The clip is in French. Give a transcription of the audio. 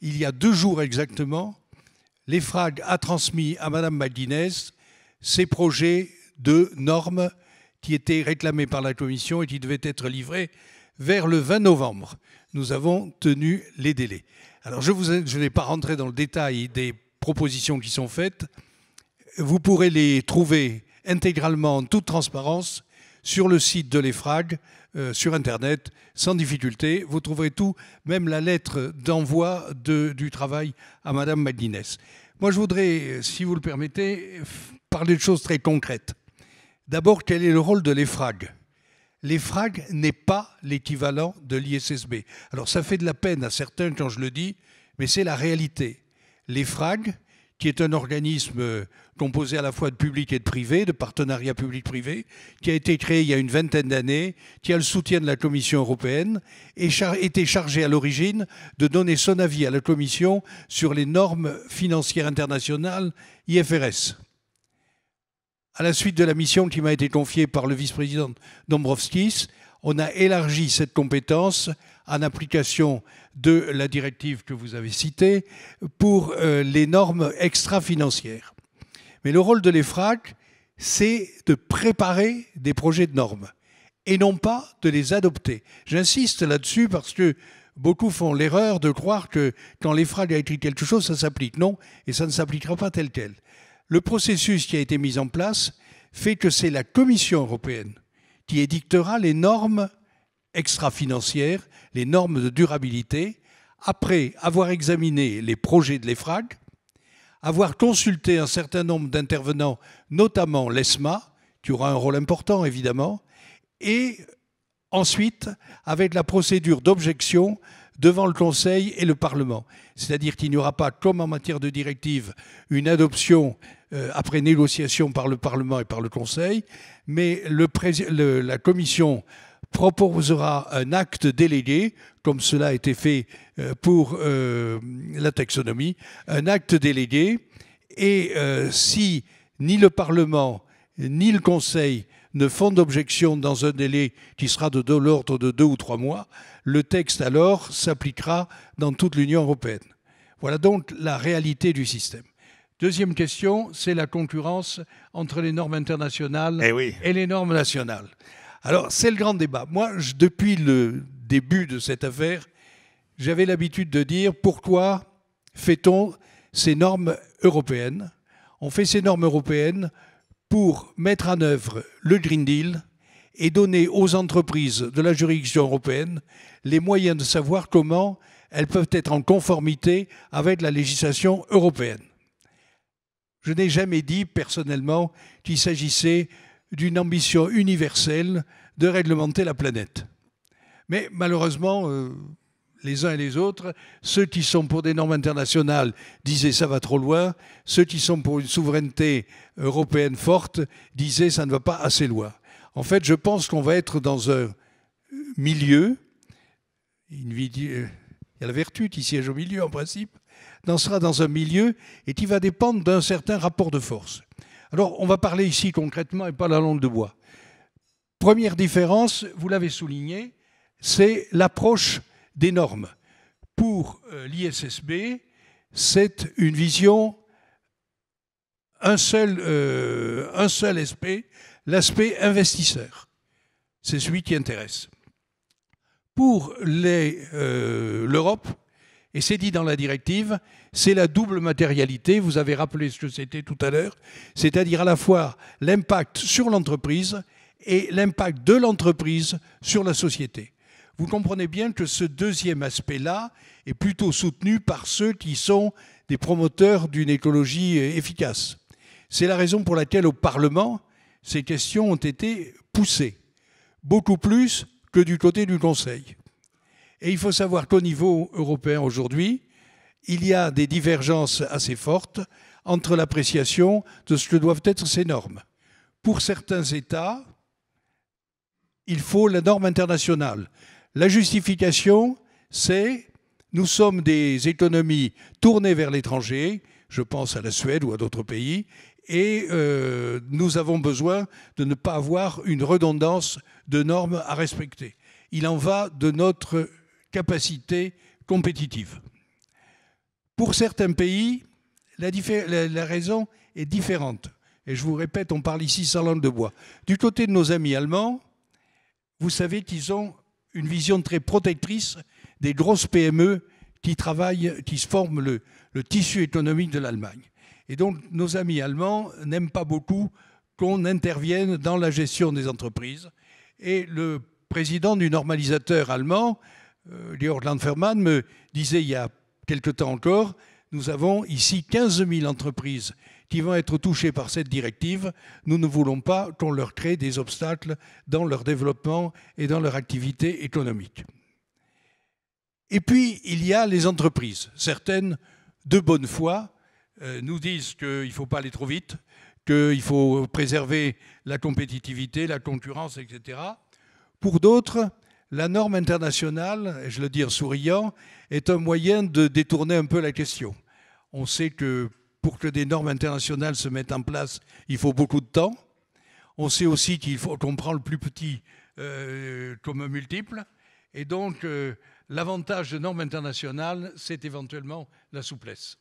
il y a 2 jours exactement, l'EFRAG a transmis à Mme Maldinez ses projets de normes qui étaient réclamés par la Commission et qui devaient être livrés vers le 20 novembre. Nous avons tenu les délais. Alors je ne vais pas rentrer dans le détail des propositions qui sont faites. Vous pourrez les trouver intégralement en toute transparence sur le site de l'EFRAG, sur Internet, sans difficulté. Vous trouverez tout, même la lettre d'envoi du travail à Mme Maldinez. Moi, je voudrais, si vous le permettez, parler de choses très concrètes. D'abord, quel est le rôle de l'EFRAG ? L'EFRAG n'est pas l'équivalent de l'ISSB. Alors, ça fait de la peine à certains quand je le dis, mais c'est la réalité. L'EFRAG, qui est un organisme composé à la fois de public et de privé, de partenariat public-privé, qui a été créé il y a une vingtaine d'années, qui a le soutien de la Commission européenne, et était chargé à l'origine de donner son avis à la Commission sur les normes financières internationales IFRS. À la suite de la mission qui m'a été confiée par le vice-président Dombrovskis, on a élargi cette compétence en application de la directive que vous avez citée pour les normes extra-financières. Mais le rôle de l'EFRAG, c'est de préparer des projets de normes et non pas de les adopter. J'insiste là-dessus parce que beaucoup font l'erreur de croire que quand l'EFRAG a écrit quelque chose, ça s'applique. Non, et ça ne s'appliquera pas tel quel. Le processus qui a été mis en place fait que c'est la Commission européenne qui édictera les normes extra-financières, les normes de durabilité, après avoir examiné les projets de l'EFRAG, avoir consulté un certain nombre d'intervenants, notamment l'ESMA, qui aura un rôle important évidemment, et ensuite avec la procédure d'objection devant le Conseil et le Parlement. C'est-à-dire qu'il n'y aura pas, comme en matière de directive, une adoption après négociation par le Parlement et par le Conseil, mais la Commission proposera un acte délégué, comme cela a été fait pour la taxonomie, un acte délégué, et si ni le Parlement ni le Conseil ne font d'objection dans un délai qui sera de l'ordre de 2 ou 3 mois, le texte alors s'appliquera dans toute l'Union européenne. Voilà donc la réalité du système. Deuxième question, c'est la concurrence entre les normes internationales et les normes nationales. Alors, c'est le grand débat. Moi, depuis le début de cette affaire, j'avais l'habitude de dire pourquoi fait-on ces normes européennes ? On fait ces normes européennes pour mettre en œuvre le Green Deal et donner aux entreprises de la juridiction européenne les moyens de savoir comment elles peuvent être en conformité avec la législation européenne. Je n'ai jamais dit personnellement qu'il s'agissait d'une ambition universelle de réglementer la planète. Mais malheureusement, les uns et les autres, ceux qui sont pour des normes internationales disaient ça va trop loin, ceux qui sont pour une souveraineté européenne forte disaient ça ne va pas assez loin. En fait, je pense qu'on va être dans un milieu, il y a la vertu qui siège au milieu en principe, on sera dans un milieu et qui va dépendre d'un certain rapport de force. Alors, on va parler ici concrètement et pas la langue de bois. Première différence, vous l'avez souligné, c'est l'approche des normes. Pour l'ISSB, c'est une vision, un seul aspect, l'aspect investisseur. C'est celui qui intéresse. Pour l'Europe, et c'est dit dans la directive, c'est la double matérialité, vous avez rappelé ce que c'était tout à l'heure, c'est-à-dire à la fois l'impact sur l'entreprise et l'impact de l'entreprise sur la société. Vous comprenez bien que ce deuxième aspect-là est plutôt soutenu par ceux qui sont des promoteurs d'une écologie efficace. C'est la raison pour laquelle au Parlement, ces questions ont été poussées, beaucoup plus que du côté du Conseil. Et il faut savoir qu'au niveau européen aujourd'hui, il y a des divergences assez fortes entre l'appréciation de ce que doivent être ces normes. Pour certains États, il faut la norme internationale. La justification, c'est nous sommes des économies tournées vers l'étranger, je pense à la Suède ou à d'autres pays, et nous avons besoin de ne pas avoir une redondance de normes à respecter. Il en va de notre capacité compétitive. Pour certains pays, la raison est différente. Et je vous répète, on parle ici sans langue de bois. Du côté de nos amis allemands, vous savez qu'ils ont une vision très protectrice des grosses PME qui travaillent, qui se forment le tissu économique de l'Allemagne. Et donc, nos amis allemands n'aiment pas beaucoup qu'on intervienne dans la gestion des entreprises. Et le président du normalisateur allemand, Georg Landfermann, me disait il y a quelque temps encore, nous avons ici 15 000 entreprises qui vont être touchées par cette directive. Nous ne voulons pas qu'on leur crée des obstacles dans leur développement et dans leur activité économique. Et puis, il y a les entreprises. Certaines, de bonne foi, nous disent qu'il ne faut pas aller trop vite, qu'il faut préserver la compétitivité, la concurrence, etc. Pour d'autres, la norme internationale, je le dis en souriant, est un moyen de détourner un peu la question. On sait que pour que des normes internationales se mettent en place, il faut beaucoup de temps. On sait aussi qu'il faut qu'on prend le plus petit comme un multiple. Et donc, l'avantage de normes internationales, c'est éventuellement la souplesse.